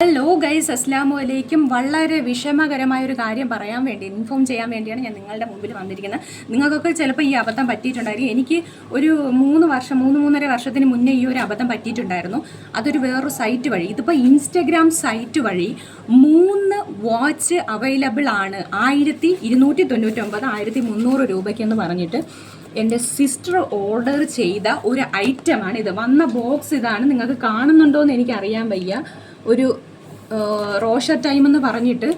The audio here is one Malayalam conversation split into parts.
ഹലോ ഗൈസ്, അസ്സലാമു അലൈക്കും. വളരെ വിഷമകരമായ ഒരു കാര്യം പറയാൻ വേണ്ടി ഇൻഫോം ചെയ്യാൻ വേണ്ടിയാണ് ഞാൻ നിങ്ങളുടെ മുമ്പിൽ വന്നിരിക്കുന്നത്. നിങ്ങൾക്കൊക്കെ ചിലപ്പോൾ ഈ അബദ്ധം പറ്റിയിട്ടുണ്ടായിരിക്കും. എനിക്ക് ഒരു 3-3.5 വർഷത്തിന് മുന്നേ ഈ ഒരു അബദ്ധം പറ്റിയിട്ടുണ്ടായിരുന്നു. അതൊരു വേറൊരു സൈറ്റ് വഴി, ഇതിപ്പോൾ ഇൻസ്റ്റഗ്രാം സൈറ്റ് വഴി 3 വാച്ച് അവൈലബിൾ ആണ് 1299 1300 രൂപയ്ക്കെന്ന് പറഞ്ഞിട്ട് എൻ്റെ സിസ്റ്റർ ഓർഡർ ചെയ്ത ഒരു ഐറ്റമാണ് ഇത്. വന്ന ബോക്സ് ഇതാണ്. നിങ്ങൾക്ക് കാണുന്നുണ്ടോ എന്ന് എനിക്കറിയാൻ വയ്യ. ഒരു റോഷ ടൈം എന്ന് പറഞ്ഞിട്ട്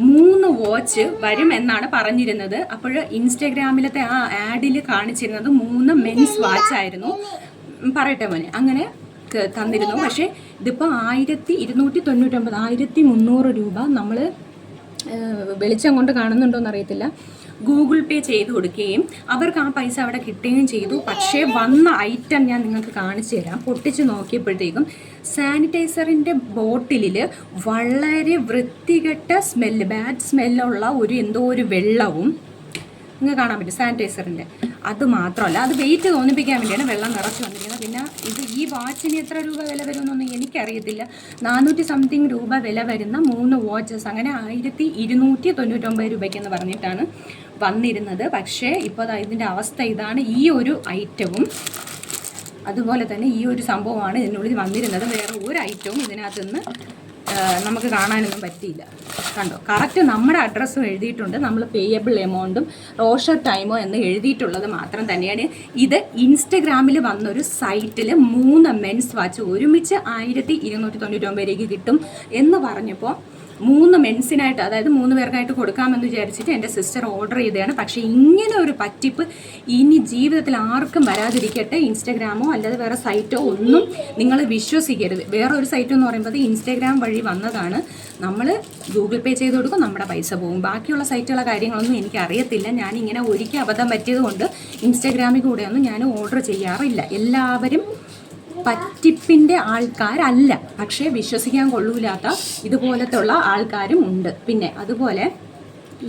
3 വാച്ച് വരും എന്നാണ് പറഞ്ഞിരുന്നത്. അപ്പോൾ ഇൻസ്റ്റഗ്രാമിലത്തെ ആ ആഡിൽ കാണിച്ചിരുന്നത് 3 മെൻസ് വാച്ചായിരുന്നു. പറയട്ടെ മോനെ, അങ്ങനെ തന്നിരുന്നു. പക്ഷേ ഇതിപ്പോൾ 1299 1300 രൂപ. നമ്മൾ വെളിച്ചം കൊണ്ട് കാണുന്നുണ്ടോ എന്നറിയത്തില്ല. ഗൂഗിൾ പേ ചെയ്ത് കൊടുക്കുകയും അവർക്ക് ആ പൈസ അവിടെ കിട്ടുകയും ചെയ്തു. പക്ഷേ വന്ന ഐറ്റം ഞാൻ നിങ്ങൾക്ക് കാണിച്ചു തരാം. പൊട്ടിച്ച് നോക്കിയപ്പോഴത്തേക്കും സാനിറ്റൈസറിൻ്റെ ബോട്ടിലിൽ വളരെ വൃത്തികെട്ട സ്മെല്ല്, ബാഡ് സ്മെല്ലുള്ള എന്തോ ഒരു വെള്ളവും നിങ്ങൾക്ക് കാണാൻ പറ്റും സാനിറ്റൈസറിൻ്റെ. അത് മാത്രമല്ല, അത് വെയിറ്റ് തോന്നിപ്പിക്കാൻ വേണ്ടിയാണ് വെള്ളം നിറച്ച് വന്നിരിക്കുന്നത്. പിന്നെ ഈ വാച്ചിന് എത്ര രൂപ വില വരുമെന്നൊന്നും എനിക്കറിയത്തില്ല. 400 സംതിങ് രൂപ വില വരുന്ന 3 വാച്ചസ്, അങ്ങനെ 1299 രൂപയ്ക്കെന്ന് പറഞ്ഞിട്ടാണ് വന്നിരുന്നത്. പക്ഷേ ഇപ്പോൾ ഇതിൻ്റെ അവസ്ഥ ഇതാണ്. ഈ ഒരു ഐറ്റവും അതുപോലെ തന്നെ ഈ ഒരു സംഭവമാണ് ഇതിനുള്ളിൽ വന്നിരുന്നത്. വേറെ ഒരു ഐറ്റവും ഇതിനകത്തുനിന്ന് നമുക്ക് കാണാനൊന്നും പറ്റിയില്ല. കണ്ടോ, കറക്റ്റ് നമ്മുടെ അഡ്രസ്സും എഴുതിയിട്ടുണ്ട്. നമ്മൾ പേയബിൾ എമൗണ്ടും റോഷർ ടൈമോ എന്ന് എഴുതിയിട്ടുള്ളത് മാത്രം തന്നെയാണ്. ഇത് ഇൻസ്റ്റഗ്രാമിൽ വന്നൊരു സൈറ്റിൽ 3 മെൻസ് വാച്ച് ഒരുമിച്ച് 1299 രൂപയ്ക്ക് കിട്ടും എന്ന് പറഞ്ഞപ്പോൾ 3 മെൻസിനായിട്ട്, അതായത് 3 പേർക്കായിട്ട് കൊടുക്കാമെന്ന് വിചാരിച്ചിട്ട് എൻ്റെ സിസ്റ്റർ ഓർഡർ ചെയ്തതാണ്. പക്ഷേ ഇങ്ങനെ ഒരു പറ്റിപ്പ് ഇനി ജീവിതത്തിൽ ആർക്കും വരാതിരിക്കട്ടെ. ഇൻസ്റ്റഗ്രാമോ അല്ലാതെ വേറെ സൈറ്റോ ഒന്നും നിങ്ങൾ വിശ്വസിക്കരുത്. വേറെ ഒരു സൈറ്റ് എന്ന് പറയുമ്പോൾ ഇൻസ്റ്റഗ്രാം വഴി വന്നതാണ്. നമ്മൾ ഗൂഗിൾ പേ ചെയ്ത് കൊടുക്കും, നമ്മുടെ പൈസ പോകും. ബാക്കിയുള്ള സൈറ്റുള്ള കാര്യങ്ങളൊന്നും എനിക്കറിയത്തില്ല. ഞാനിങ്ങനെ ഒരിക്കൽ അബദ്ധം പറ്റിയത് കൊണ്ട് ഇൻസ്റ്റഗ്രാമിൽ കൂടെയൊന്നും ഞാൻ ഓർഡർ ചെയ്യാറില്ല. എല്ലാവരും പറ്റിപ്പിൻ്റെ ആൾക്കാരല്ല, പക്ഷേ വിശ്വസിക്കാൻ കൊള്ളൂലാത്ത ഇതുപോലത്തെ ഉള്ള ആൾക്കാരും ഉണ്ട്. പിന്നെ അതുപോലെ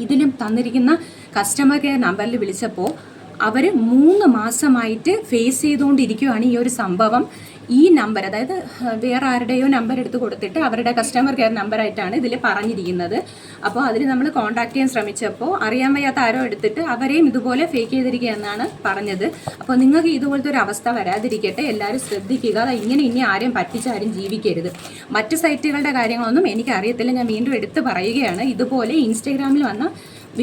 ഇതിലും തന്നിരിക്കുന്ന കസ്റ്റമർ കെയർ നമ്പറിൽ വിളിച്ചപ്പോൾ അവർ 3 മാസമായിട്ട് ഫേസ് ചെയ്തുകൊണ്ടിരിക്കുകയാണ് ഈ ഒരു സംഭവം. ഈ നമ്പർ, അതായത് വേറെ ആരുടെയോ നമ്പർ എടുത്ത് കൊടുത്തിട്ട് അവരുടെ കസ്റ്റമർ കെയർ നമ്പറായിട്ടാണ് ഇതിൽ പറഞ്ഞിരിക്കുന്നത്. അപ്പോൾ അതിൽ നമ്മൾ കോൺടാക്ട് ചെയ്യാൻ ശ്രമിച്ചപ്പോൾ അറിയാൻ വയ്യാത്ത ആരോ എടുത്തിട്ട് അവരെയും ഇതുപോലെ ഫേക്ക് ചെയ്തിരിക്കുക എന്നാണ് പറഞ്ഞത്. അപ്പോൾ നിങ്ങൾക്ക് ഇതുപോലത്തെ ഒരു അവസ്ഥ വരാതിരിക്കട്ടെ, എല്ലാവരും ശ്രദ്ധിക്കുക. ഇനി ആരെയും പറ്റിച്ചാരും ജീവിക്കരുത്. മറ്റ് സൈറ്റുകളുടെ കാര്യങ്ങളൊന്നും എനിക്കറിയത്തില്ല. ഞാൻ വീണ്ടും എടുത്ത് പറയുകയാണ്. ഇതുപോലെ ഇൻസ്റ്റഗ്രാമിൽ വന്ന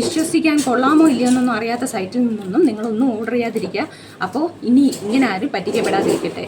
വിശ്വസിക്കാൻ കൊള്ളാമോ ഇല്ലയോ എന്നൊന്നും അറിയാത്ത സൈറ്റിൽ നിന്നൊന്നും നിങ്ങളൊന്നും ഓർഡർ ചെയ്യാതിരിക്കുക. അപ്പോൾ ഇനി ഇങ്ങനെ ആരും പറ്റിക്കപ്പെടാതിരിക്കട്ടെ.